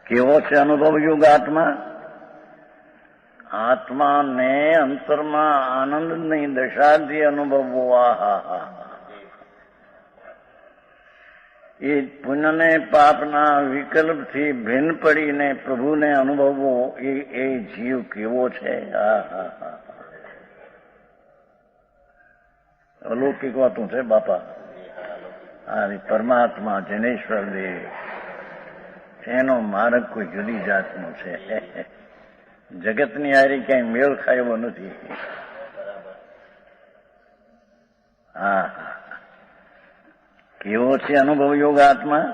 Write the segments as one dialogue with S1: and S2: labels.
S1: કેવો છે અનુભવ યુગ આત્મા? આત્માને અંતરમાં આનંદની દશાથી અનુભવવો. આહા, એ પુણ્યને પાપના વિકલ્પથી ભિન્ન પડીને પ્રભુને અનુભવવો એ જીવ કેવો છે. અલૌકિક વાતું છે બાપા. આ પરમાત્મા જનેશ્વર દેવ એનો માર્ગ કોઈ જુદી જાતનો છે. જગતની હારી ક્યાંય મેળ ખાય એવો નથી. હા, કેવો છે અનુભવ યોગ આત્મા?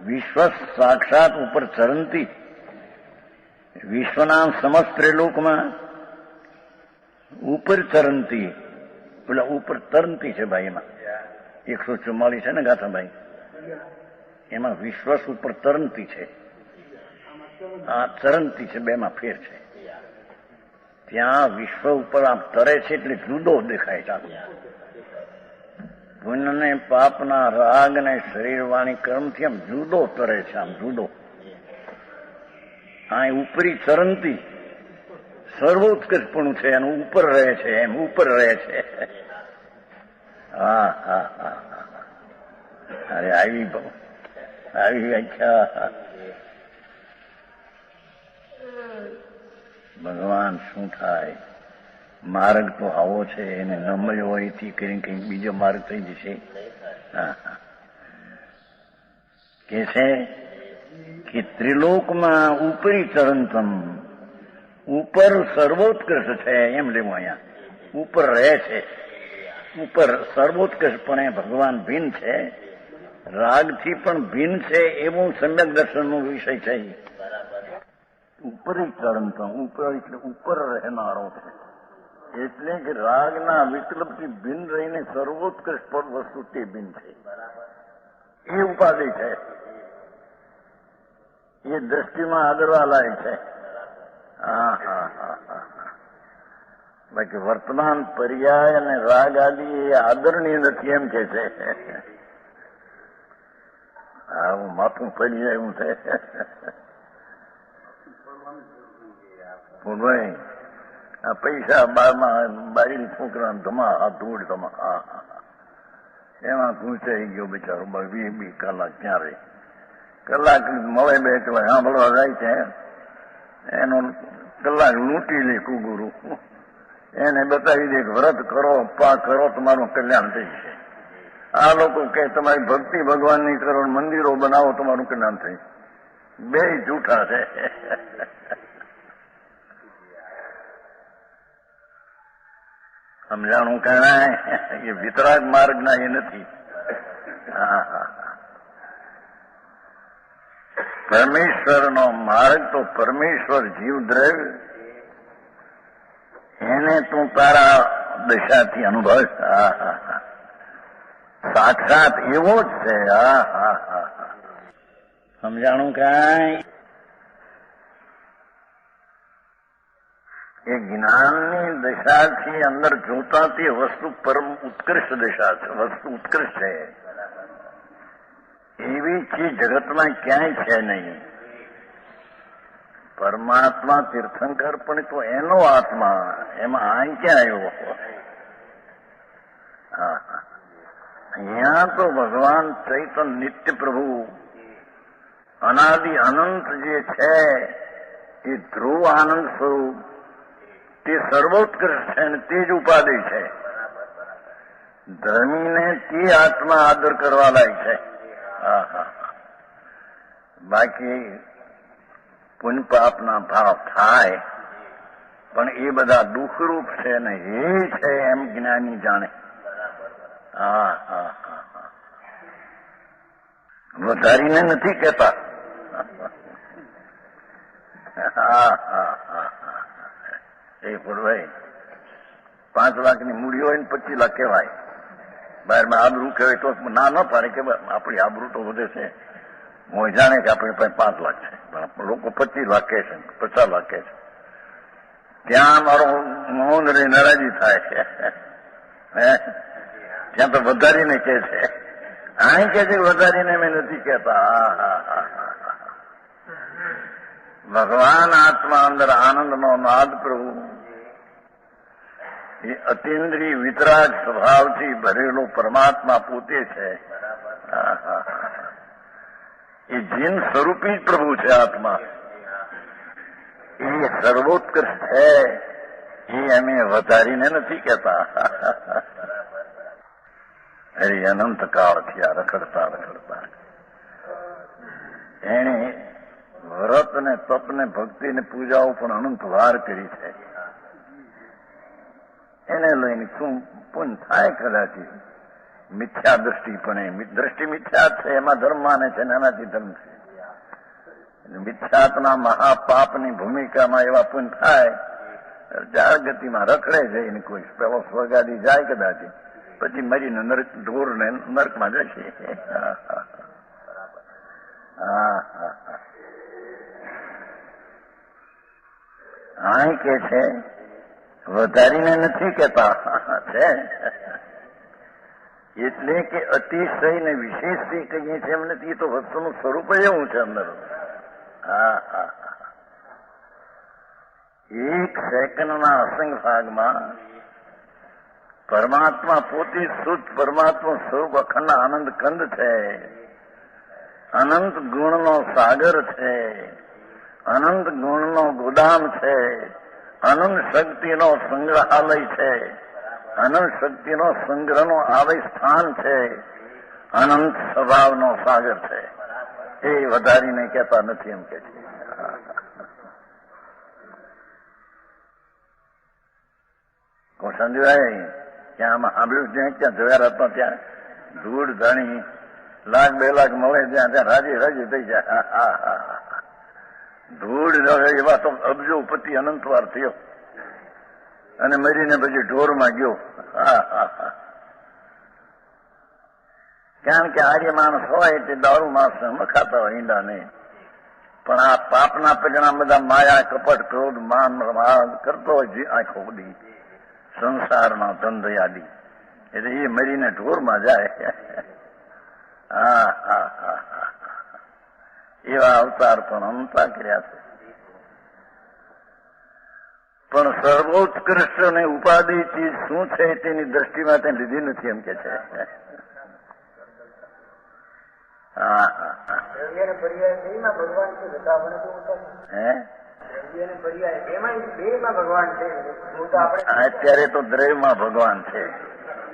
S1: વિશ્વ સાક્ષાત ઉપર ચરંતી, વિશ્વના સમસ્ત ત્રિલોકમાં ઉપર ચરંતી, પેલા ઉપર તરંતી છે ભાઈ. એમાં 144 છે ને ગાથાભાઈ, એમાં વિશ્વાસ ઉપર તરંતી છે, આ ચરંતી છે, બેમાં ફેર છે. ત્યાં વિશ્વ ઉપર આમ તરે છે એટલે જુદો દેખાય છે. પુણ્ય ને પાપના રાગ ને શરીર વાણી કર્મથી આમ જુદો તરે છે, આમ જુદો. આ ઉપરી ચરંતી સર્વોત્કર્ષપણું છે, એનું ઉપર રહે છે, એમ ઉપર રહે છે. હા હા હા, અરે આવી વ્યાખ્યા. ભગવાન શું થાય? માર્ગ તો આવો છે, એને ન મળ્યો હોય એથી કરીને કંઈક બીજો માર્ગ થઈ જશે. કે છે કે ત્રિલોકમાં ઉપરી ચરંતમ, ઉપર સર્વોત્કર્ષ છે, એમ લેવું અહીંયા. ઉપર રહે છે, ઉપર સર્વોત્કર્ષપણે ભગવાન ભિન્ન છે, રાગથી પણ ભિન્ન છે, એવું સમ્યક દર્શનનો વિષય છે. ઉપરી ચરંતમ, ઉપર એટલે ઉપર રહેનારો છે, એટલે કે રાગના વિકલ્પથી ભિન્ન રહીને સર્વોત્કૃષ્ટ પર વસ્તુ તે ભિન્ન છે, એ ઉપાધિ છે. એ દ્રષ્ટિમાં આદરવા લાયક છે. હા હા હા હા. બાકી વર્તમાન પર્યાય અને રાગ આદિ એ આદરણીય નથી એમ કે છે. આવું માથું પડી જાય એવું છે. ભાઈ આ પૈસા બારી છોકરા ધમા ધૂળ ધમા, એમાં ઘૂંચાઈ ગયો બિચારો. 20 કલાક ક્યાં રહે? કલાક મળે 2 કલાક સાંભળવા જાય છે, એનો કલાક લૂંટી લે કુગુરુ. એને બતાવી દે કે વ્રત કરો, પા કરો, તમારું કલ્યાણ થઈ છે. આ લોકો કે તમારી ભક્તિ ભગવાનની કરો, મંદિરો બનાવો, તમારું કલ્યાણ થઈ. બે જૂઠા છે. સમજાણું કહેવાય એ વિતરાગ માર્ગના એ નથી. પરમેશ્વરનો માર્ગ તો પરમેશ્વર જીવ દ્રવ્ય, એને તું તારા દશાથી અનુભવ. સાક્ષાત એવો જ છે. સમજાણું કાંઈ? એ જ્ઞાનની દશાથી અંદર જોતા તે વસ્તુ પરમ ઉત્કૃષ્ટ દશા છે, વસ્તુ ઉત્કૃષ્ટ છે. એવી ચીજ જગતમાં ક્યાંય છે નહીં. પરમાત્મા તીર્થંકર પણ તો એનો આત્મા, એમાં આ ક્યાં આવ્યો? અહીંયા તો ભગવાન ચૈતન્ય નિત્ય પ્રભુ અનાદિ અનંત જે છે એ ધ્રુવ આનંદ સ્વરૂપ, તે સર્વોત્કૃષ્ટ છે અને તે જ ઉપાધિ છે. ધર્મીને તે આત્મા આદર કરવા લાયક છે. બાકી પુણ્ય પાપના ભાવ થાય પણ એ બધા દુઃખરૂપ છે ને એ છે એમ જ્ઞાની જાણે. વધારીને નથી કહેતા. એ પૂરભાઈ 5 લાખની મૂડી હોય ને 25 લાખ કહેવાય. બહારમાં આબરૂ કહેવાય તો ના ન પાડે કે આપણી આબરૂ તો વધે છે. હું જાણે કે આપણી પાસે 5 લાખ છે, પણ લોકો 25 લાખ કહે છે, 50 લાખ કહે છે. ત્યાં મારો મૌન રહી નારાજી થાય છે. ત્યાં તો વધારીને કહે છે. અહીં કે છે વધારીને મેં નથી કહેતા. ભગવાન આત્મા અંદર આનંદનો નાદ પ્રભુ એ અતિન્દ્રિય વિતરાગ સ્વભાવથી ભરેલો પરમાત્મા પોતે છે. એ જીન સ્વરૂપી જ પ્રભુ છે આત્મા. એ સર્વોત્કૃષ્ટ છે. એ અમે વધારીને નથી કહેતા. અરે અનંત કાળ થયા રખડતા રખડતા એને વ્રત ને તપ ને ભક્તિ ને પૂજાઓ પણ અનંત વાર કરી છે. એને લઈને શું પુણ્ય થાય કદાચ. મિથ્યા દ્રષ્ટિ પણ દ્રષ્ટિ મિથ્યા છે, એમાં ધર્મ માને છે ને એનાથી ધર્મ છે. મિથ્યાત્મના મહાપાપની ભૂમિકામાં એવા પુણ્ય થાય જાળ ગતિમાં રખડે છે. એને કોઈ પેલો સ્વર્ગાદી જાય કદાચ, પછી મરીને નરક ઢોર ને નરકમાં જશે. આ કે છે વધારીને નથી કેતા છે. એટલે કે અતિશય ને વિશેષથી કહીએ છીએ એમ નથી. એ તો વસ્તુનું સ્વરૂપ જ એવું છે અંદર. એક સેકન્ડના અસંગ ભાગમાં પરમાત્મા પોતે શુદ્ધ પરમાત્મા સ્વરૂપ અખંડ આનંદ કંદ છે. અનંત ગુણનો સાગર છે. અનંત ગુણનો ગોદામ છે. અનંત શક્તિનો સંગ્રહાલય છે. અનંત શક્તિનો સંગ્રહનો આલય સ્થાન છે. અનંત સ્વભાવનો સાગર છે. એ વધારીને કહેતા નથી એમ કે છે. સમજવાય ત્યાં આમાં સાંભળ્યું જ્યાં ત્યાં જોયા હતા ત્યાં ધૂળ ધણી લાખ 2 લાખ મળે ત્યાં ત્યાં રાજી રાજી થઈ જાય. ધૂળ એવા તો અબજોપતિ અનંતવાર થયો અને મરીને પછી ઢોરમાં ગયો. કારણ કે આર્ય માણસ હોય તે દારૂ માસ ખાતા હોય ઈંડા નહીં. પણ આ પાપના પરિણામ બધા માયા કપટ ક્રોધ માન કરતો હોય આંખો બધી સંસારના ધંધ આદિ, એટલે એ મરીને ઢોરમાં જાય. એવા અવતાર પણ અનંતા કર્યા છે. પણ સર્વોત્કૃષ્ટ અને ઉપાધિ ચીજ શું છે તેની દ્રષ્ટિમાં તે લીધી નથી એમ કે છે. અત્યારે તો દ્રવ્યમાં ભગવાન છે,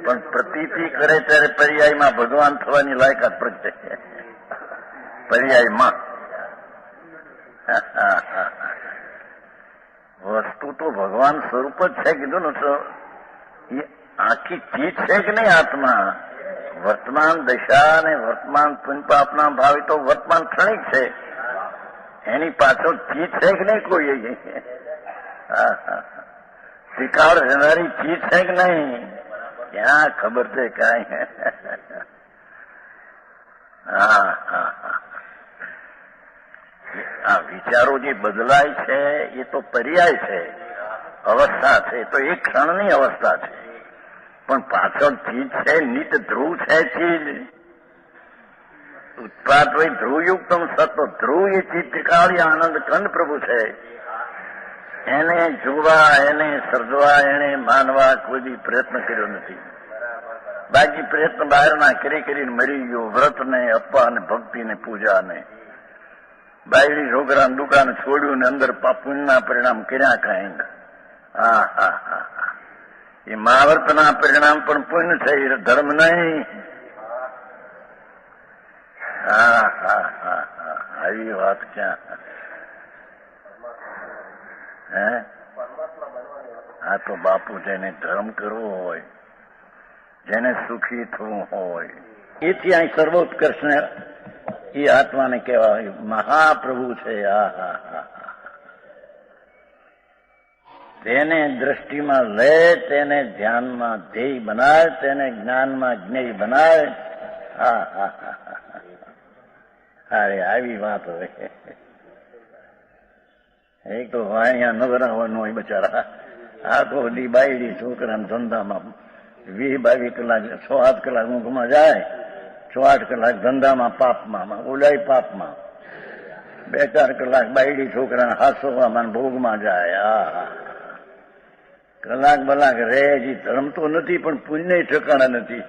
S1: પણ પ્રતીતિ કરે ત્યારે પર્યાયમાં ભગવાન થવાની લાયકાત પ્રગટે છે. પર્યાયમાં વસ્તુ તો ભગવાન સ્વરૂપ જ છે. કીધું ને તો એ આખી ચીજ છે કે નહીં આત્મા. વર્તમાન દશા અને વર્તમાન પુણ્યપાપના ભાવે તો વર્તમાન ક્ષણિક છે. એની પાછળ ચીજ છે કે નહીં કોઈ. શિકાર રહેનારી ચીજ છે કે નહીં ક્યાં ખબર છે કાંઈ. આ વિચારો જે બદલાય છે એ તો પર્યાય છે, અવસ્થા છે. તો એક ક્ષણની અવસ્થા છે, પણ પાછળ ચીજ છે. નિત ધ્રુવ છે ચીજ. ઉત્પાદ વય ધ્રુવયુક્તમ સત્વ. ધ્રુવ એ ચિત્તકાળી આનંદ કંદ પ્રભુ છે. એને જોવા, એને સર્જવા, એને માનવા કોઈ પ્રયત્ન કર્યો નથી. બાકી પ્રયત્ન બહારના કરીને મરી ગયો. વ્રતને અપ્પા ને ભક્તિ ને પૂજા ને બાયડી છોકરા દુકાન છોડ્યું ને અંદર પુણ્યના પરિણામ કર્યા કઈ. એ મહાવર્તના પરિણામ પણ પુણ્ય છે, એ ધર્મ નહીં. આવી વાત ક્યાં. આ તો બાપુ જેને ધર્મ કરવો હોય, જેને સુખી થવું હોય, એથી અહીં સર્વોત્કર્ષને એ આત્માને કહેવાય મહાપ્રભુ છે. તેને દ્રષ્ટિમાં લે, તેને ધ્યાનમાં ધ્યેય બનાવે, તેને જ્ઞાનમાં જ્ઞેય બનાવે. અરે આવી વાત હોય. એક તો અહીંયા નવરાવાનું હોય બચારા. આખો દી બાયડી છોકરાના ધંધામાં 20-22 કલાક 6-8 કલાક ઊંઘમાં જાય, 6-8 કલાક ધંધામાં પાપમાં, ઓલાય પાપમાં. 2-4 કલાક બાયડી છોકરાને હાસોવામાં ભોગમાં જાય. કલાક બલાક રે હજી ધર્મ તો નથી પણ પુણ્ય ઠકાણા નથી.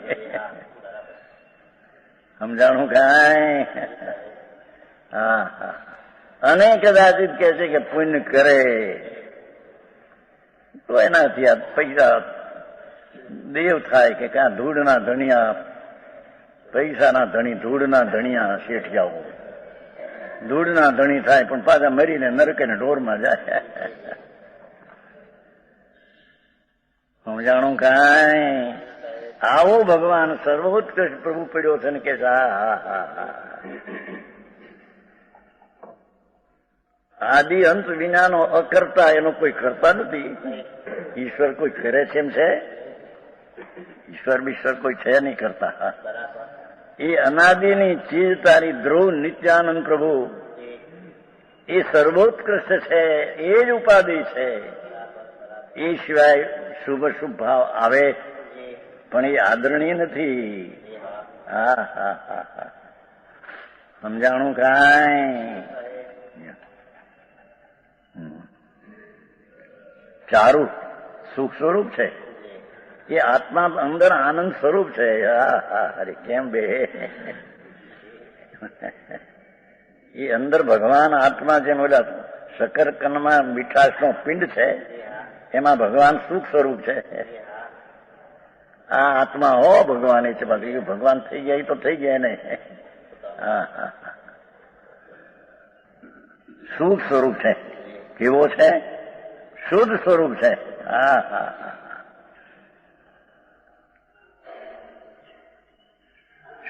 S1: સમજાણું કાંઈ? અને કદાચિત કે છે કે પુણ્ય કરે તો એનાથી આ પૈસા દેવ થાય કે ક્યાં ધૂળના ધણિયા, પૈસાના ધણી ધૂળના ધણિયા શેઠિયાઓ ધૂળના ધણી થાય પણ પાછા મરીને નરકે ને ઢોરમાં જાય. સમજાણું કાંઈ? આવો ભગવાન સર્વોત્કૃષ્ટ પ્રભુ પડ્યો છે ને કે આદિ અંત વિનાનો અકર્તા, એનો કોઈ કરતા નથી. ઈશ્વર કોઈ કરે છે એમ છે? ઈશ્વર બીશ્વર કોઈ છે નહીં કરતા. એ અનાદિની ચીજ તારી ધ્રુવ નિત્યાનંદ પ્રભુ એ સર્વોત્કૃષ્ટ છે, એ જ ઉપાધિ છે. એ સિવાય શુભ શુભ ભાવ આવે પણ એ આદરણીય નથી. સમજાણું કાંઈ? ચારું સુખ સ્વરૂપ છે, એ આત્મા અંદર આનંદ સ્વરૂપ છે. અરે કેમ બે એ અંદર ભગવાન આત્મા જેમ ઓલા શકરકંદમાં મીઠાશનો પિંડ છે એમાં ભગવાન સુખ સ્વરૂપ છે. આ આત્મા હો ભગવાન છે. બાકી ભગવાન થઈ ગયા તો થઈ ગયા ને. સુખ સ્વરૂપ છે. કેવો છે? શુદ્ધ સ્વરૂપ છે.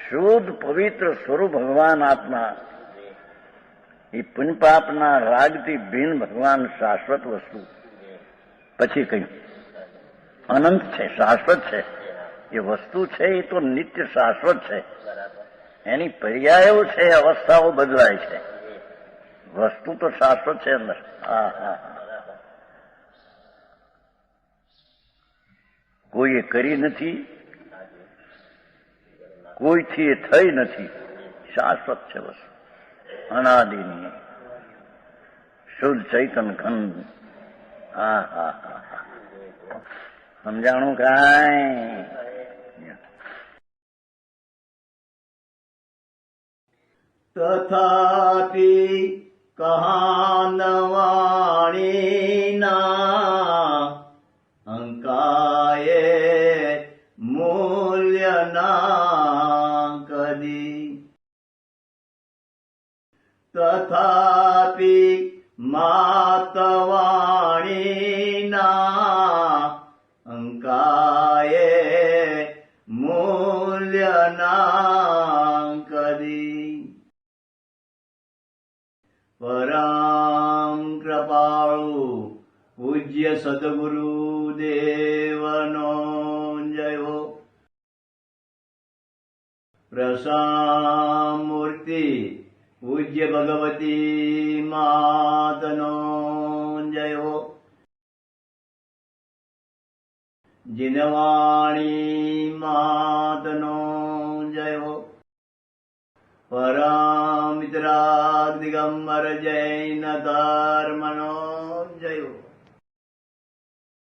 S1: શુદ્ધ પવિત્ર સ્વરૂપ ભગવાન આત્મા. એ પુણ્યપાપના રાગથી ભિન્ન ભગવાન શાશ્વત વસ્તુ. પછી કહ્યું અનંત છે, શાશ્વત છે. એ વસ્તુ છે એ તો નિત્ય શાશ્વત છે. એની પર્યાયો છે, અવસ્થાઓ બદલાય છે. વસ્તુ તો શાશ્વત છે અંદર. કોઈ એ કરી નથી, કોઈથી એ થઈ નથી. શાશ્વત છે વસ્તુ, અનાદિની શુદ્ધ ચૈતન ખંડ. સમજાણું કાંઈ?
S2: તથાપિ કહાનવાણીના અંકાયે મૂલ્યના કદી. તથાપિ માતવાણીના અંકાયે મૂલ્યના કદી. પરમ કૃપાળુ પૂજ્ય સદગુરુ દેવનો જયો. પ્રસામૂર્તિ પૂજ્ય ભગવતી માતનો જયો. જીનવાણી માતનો જયો. પરમિત્રા દિગંબર જૈન ધર્મનો